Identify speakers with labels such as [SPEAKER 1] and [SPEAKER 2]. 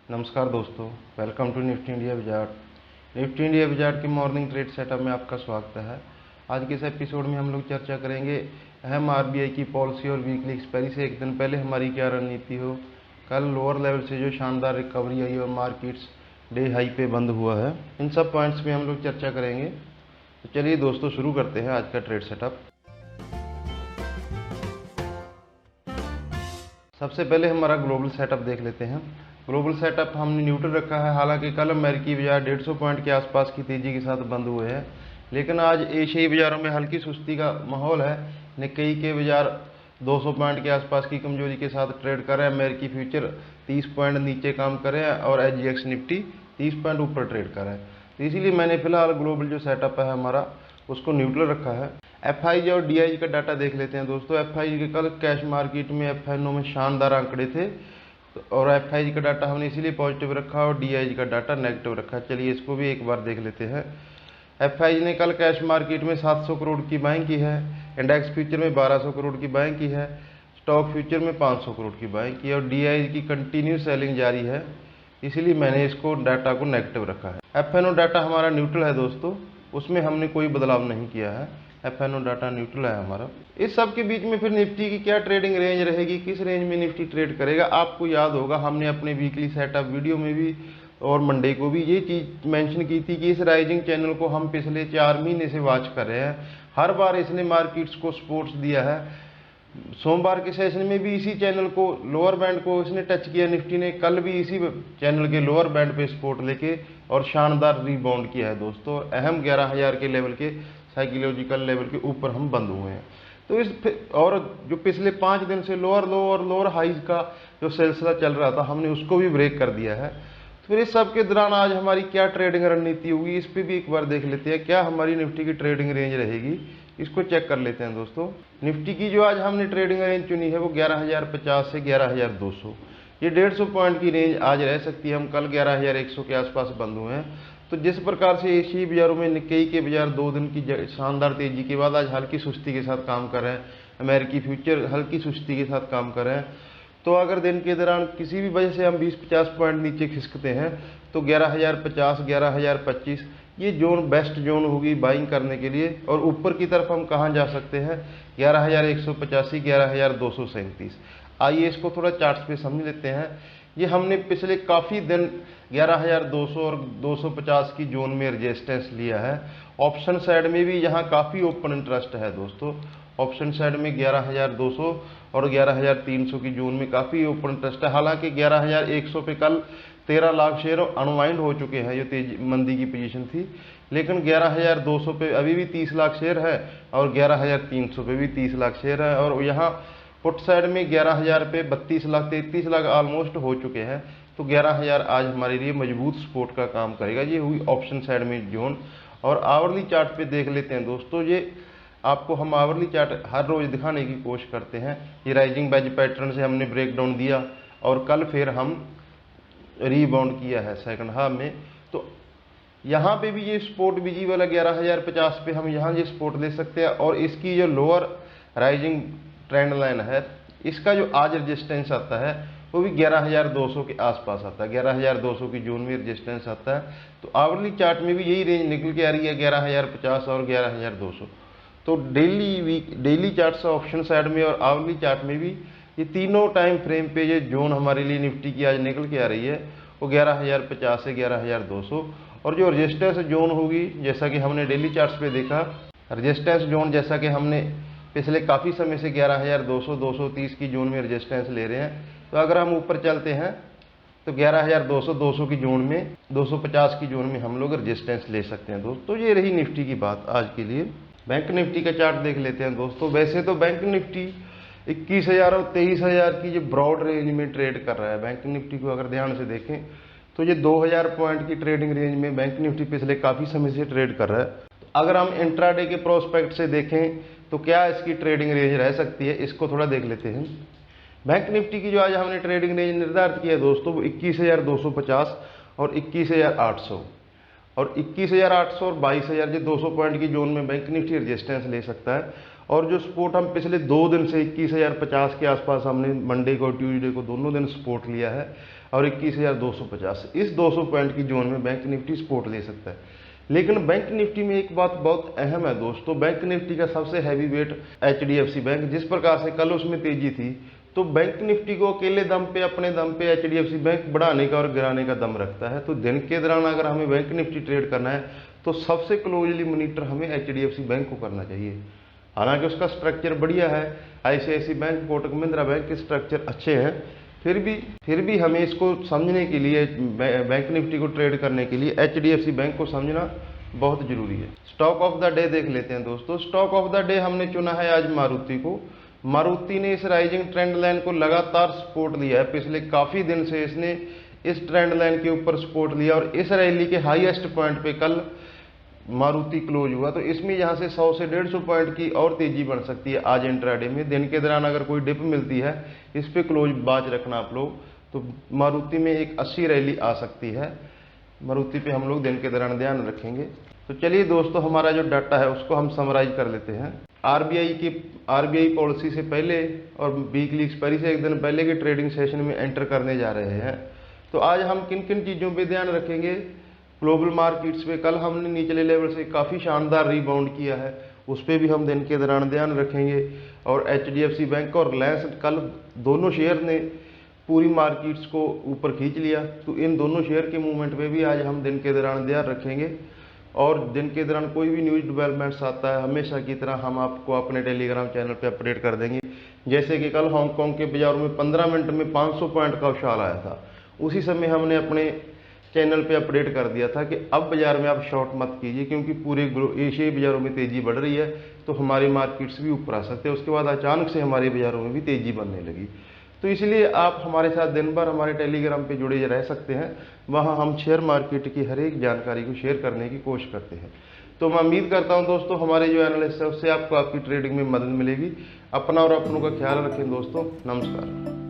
[SPEAKER 1] नमस्कार दोस्तों, welcome to Nifty India Wizard. Nifty India Wizard के मॉर्निंग ट्रेड सेटअप में आपका स्वागत है। आज के इस एपिसोड में हम लोग चर्चा करेंगे अहम आरबीआई की पॉलिसी और वीकली एक्सपायरी से एक दिन पहले हमारी क्या रणनीति हो। कल लोअर लेवल से जो शानदार रिकवरी आई और मार्केट्स डे हाई पे बंद हुआ है, इन सब पॉइंट्स में हम लोग चर्चा करेंगे। तो चलिए दोस्तों, शुरू करते हैं आज का ट्रेड सेटअप। सबसे पहले हमारा ग्लोबल सेटअप देख लेते हैं। ग्लोबल सेटअप हमने न्यूट्रल रखा है। हालांकि कल अमेरिकी बाजार 150 पॉइंट के आसपास की तेजी के साथ बंद हुए हैं, लेकिन आज एशियाई बाजारों में हल्की सुस्ती का माहौल है। निक्केई के बाजार 200 पॉइंट के आसपास की कमजोरी के साथ ट्रेड कर रहे हैं। अमेरिकी फ्यूचर 30 पॉइंट नीचे काम कर रहे हैं और एसजीएक्स निफ्टी 30 पॉइंट ऊपर ट्रेड कर रहे हैं। तो इसीलिए मैंने फिलहाल ग्लोबल जो सेटअप है हमारा, उसको न्यूट्रल रखा है। एफआईजी और डीआईजी का डाटा देख लेते हैं दोस्तों। एफआईजी के कल कैश मार्केट में एफआईओ में शानदार आंकड़े थे और एफआईजी का डाटा हमने इसीलिए पॉजिटिव रखा और डीआईजी का डाटा नेगेटिव रखा। चलिए इसको भी एक बार देख लेते हैं। एफआईजी ने कल कैश मार्केट में 700 करोड़ की बाइंग की है, इंडेक्स फ्यूचर में 1200 करोड़ की बाइंग की है, स्टॉक फ्यूचर में 500 करोड़ की बाइंग की और डीआईजी की कंटिन्यू सेलिंग जारी है, इसीलिए मैंने इसको डाटा को नेगेटिव रखा है। एफएनओ डाटा हमारा न्यूट्रल है दोस्तों, उसमें हमने कोई बदलाव नहीं किया है। एफएनओ डाटा न्यूट्रल है हमारा। इस सब के बीच में फिर निफ्टी की क्या ट्रेडिंग रेंज रहेगी, किस रेंज में निफ्टी ट्रेड करेगा। आपको याद होगा हमने अपने वीकली सेटअप वीडियो में भी और मंडे को भी ये चीज़ मेंशन की थी कि इस राइजिंग चैनल को हम पिछले 4 महीने से वॉच कर रहे हैं। हर बार इसने मार्केट्स को सपोर्ट्स दिया है। सोमवार के सेशन में भी इसी चैनल को, लोअर बैंड को इसने टच किया निफ्टी ने। कल भी इसी चैनल के लोअर बैंड पे सपोर्ट लेके और शानदार रिबाउंड किया है दोस्तों। अहम 11,000 के लेवल के साइकोलॉजिकल लेवल के ऊपर हम बंद हुए हैं। तो इस और जो पिछले 5 दिन से लोअर लो और लोअर हाइज का जो सिलसिला चल रहा था, हमने उसको भी ब्रेक कर दिया है। तो फिर इस सब के दौरान आज हमारी क्या ट्रेडिंग रणनीति होगी, इस पर भी एक बार देख लेते हैं। क्या हमारी निफ्टी की ट्रेडिंग रेंज रहेगी, इसको चेक कर लेते हैं दोस्तों। निफ्टी की जो आज हमने ट्रेडिंग रेंज चुनी है वो 11,050 से 11,200, ये 150 पॉइंट की रेंज आज रह सकती है। हम कल 11,100 के आसपास बंद हुए हैं। तो जिस प्रकार से एशियाई बाजारों में निक्केई के बाजार 2 दिन की शानदार तेजी के बाद आज हल्की सुस्ती के साथ काम कर रहे हैं, अमेरिकी फ्यूचर हल्की सुस्ती के साथ काम कर रहे हैं, तो अगर दिन के दौरान किसी भी वजह से हम 20-50 पॉइंट नीचे खिसकते हैं तो 11,050, 11,025 ये जोन बेस्ट जोन होगी बाइंग करने के लिए। और ऊपर की तरफ हम कहाँ जा सकते हैं, 11,185, 11,237। आइए इसको थोड़ा चार्ट्स पे समझ लेते हैं। ये हमने पिछले काफ़ी दिन 11,200 और 250 की जोन में रेजिस्टेंस लिया है। ऑप्शन साइड में भी यहाँ काफ़ी ओपन इंटरेस्ट है दोस्तों। ऑप्शन साइड में 11,200 और 11,300 की जोन में काफ़ी ओपन इंटरेस्ट है। हालांकि 11,100 पे कल 13 लाख शेयर अनवाइंड हो चुके हैं, जो तेजी मंदी की पोजीशन थी। लेकिन 11,200 पे अभी भी 30 लाख शेयर है और 11,300 पे भी 30 लाख शेयर है। और यहाँ पुट साइड में 11,000 पे 32 लाख, 33 लाख ऑलमोस्ट हो चुके हैं। तो 11,000 आज हमारे लिए मजबूत सपोर्ट का काम करेगा। ये हुई ऑप्शन साइड में जोन। और आवरली चार्ट पे देख लेते हैं दोस्तों। ये आपको हम आवरली चार्ट हर रोज दिखाने की कोशिश करते हैं। ये राइजिंग वेज पैटर्न से हमने ब्रेक डाउन दिया और कल फिर हम रीबाउंड किया है सेकंड हाफ में। तो यहाँ पे भी ये सपोर्ट बीजी वाला 11,050 पे हम यहाँ ये सपोर्ट ले सकते हैं। और इसकी जो लोअर राइजिंग ट्रेंड लाइन है, इसका जो आज रेजिस्टेंस आता है वो भी 11,200 के आसपास आता है। 11,200 की जोन में रेजिस्टेंस आता है। तो आवरली चार्ट में भी यही रेंज निकल के आ रही है, 11,050 और 11,200। तो डेली चार्ट ऑप्शन साइड में और आवरली चार्ट में भी ये तीनों टाइम फ्रेम पे ये जोन हमारे लिए निफ्टी की आज निकल के आ रही है, वो 11,050 से 11,200। और जो रेजिस्टेंस जोन होगी, जैसा कि हमने डेली चार्ट्स पे देखा, रेजिस्टेंस जोन जैसा कि हमने पिछले काफ़ी समय से 11,200, 230 की जोन में रेजिस्टेंस ले रहे हैं। तो अगर हम ऊपर चलते हैं तो 11,200, 200 की जोन में, 250 की जोन में हम लोग रेजिस्टेंस ले सकते हैं दोस्तों। तो ये रही निफ्टी की बात आज के लिए। बैंक निफ्टी का चार्ट देख लेते हैं दोस्तों। वैसे तो बैंक निफ्टी 21,000 और 23,000 की जो ब्रॉड रेंज में ट्रेड कर रहा है। बैंक निफ्टी को अगर ध्यान से देखें तो ये 2,000 पॉइंट की ट्रेडिंग रेंज में बैंक निफ्टी पिछले काफ़ी समय से ट्रेड कर रहा है। अगर हम इंट्राडे के प्रोस्पेक्ट से देखें तो क्या इसकी ट्रेडिंग रेंज रह सकती है, इसको थोड़ा देख लेते हैं। बैंक निफ्टी की जो आज हमने ट्रेडिंग रेंज निर्धारित की है दोस्तों, वो 21,250 और 21,800 और 21,800 और 22,000 जो 200 पॉइंट की जोन में बैंक निफ्टी रेजिस्टेंस ले सकता है। और जो सपोर्ट हम पिछले 2 दिन से 21,050 के आसपास हमने मंडे को और ट्यूसडे को दोनों दिन सपोर्ट लिया है, और 21,250 इस 200 पॉइंट की जोन में बैंक निफ्टी सपोर्ट ले सकता है। लेकिन बैंक निफ्टी में एक बात बहुत अहम है दोस्तों, बैंक निफ्टी का सबसे हैवी वेट HDFC बैंक, जिस प्रकार से कल उसमें तेजी थी, तो बैंक निफ्टी को अकेले दम पे, अपने दम पे HDFC बैंक बढ़ाने का और गिराने का दम रखता है। तो दिन के दौरान अगर हमें बैंक निफ्टी ट्रेड करना है तो सबसे क्लोजली मॉनिटर हमें HDFC बैंक को करना चाहिए। हालांकि उसका स्ट्रक्चर बढ़िया है, ICICI bank, Kotak Mahindra bank के स्ट्रक्चर अच्छे हैं, फिर भी हमें इसको समझने के लिए, बैंक निफ्टी को ट्रेड करने के लिए HDFC बैंक को समझना बहुत जरूरी है। स्टॉक ऑफ द डे देख लेते हैं दोस्तों। स्टॉक ऑफ द डे हमने चुना है आज मारुति को। मारुति ने इस राइजिंग ट्रेंड लाइन को लगातार सपोर्ट दिया है, पिछले काफी दिन से इसने इस ट्रेंड लाइन के ऊपर सपोर्ट लिया, और इस रैली के हाईएस्ट पॉइंट पे कल मारुति क्लोज हुआ। तो इसमें यहाँ से 100 से 150 पॉइंट की और तेजी बन सकती है आज इंट्राडे में। दिन के दौरान अगर कोई डिप मिलती है, इस पे क्लोज बाज रखना आप लोग। तो मारुति में एक अच्छी रैली आ सकती है, मारुति पे हम लोग दिन के दौरान ध्यान रखेंगे। तो चलिए दोस्तों, हमारा जो डाटा है उसको हम समराइज कर लेते हैं। आरबीआई पॉलिसी से पहले और वीकली एक्सपायरी से एक दिन पहले के ट्रेडिंग सेशन में एंटर करने जा रहे हैं। तो आज हम किन किन चीज़ों पे ध्यान रखेंगे। ग्लोबल मार्केट्स पे कल हमने निचले लेवल से काफ़ी शानदार रीबाउंड किया है, उस पर भी हम दिन के दौरान ध्यान रखेंगे। और HDFC बैंक और रिलायंस कल दोनों शेयर ने पूरी मार्केट्स को ऊपर खींच लिया, तो इन दोनों शेयर के मूवमेंट पे भी आज हम दिन के दौरान ध्यान रखेंगे। और दिन के दौरान कोई भी न्यूज़ डेवलपमेंट्स आता है, हमेशा की तरह हम आपको अपने टेलीग्राम चैनल पे अपडेट कर देंगे। जैसे कि कल हांगकांग के बाजारों में 15 मिनट में 500 पॉइंट का उछाल आया था, उसी समय हमने अपने चैनल पे अपडेट कर दिया था कि अब बाजार में आप शॉर्ट मत कीजिए, क्योंकि पूरे एशियाई बाजारों में तेजी बढ़ रही है, तो हमारी मार्केट्स भी ऊपर आ सकते हैं। उसके बाद अचानक से हमारे बाजारों में भी तेजी बनने लगी। तो इसलिए आप हमारे साथ दिन भर हमारे टेलीग्राम पे जुड़े रह सकते हैं, वहाँ हम शेयर मार्केट की हर एक जानकारी को शेयर करने की कोशिश करते हैं। तो मैं उम्मीद करता हूं दोस्तों, हमारे जो एनालिस्ट है उससे आपको आपकी ट्रेडिंग में मदद मिलेगी। अपना और अपनों का ख्याल रखें दोस्तों। नमस्कार।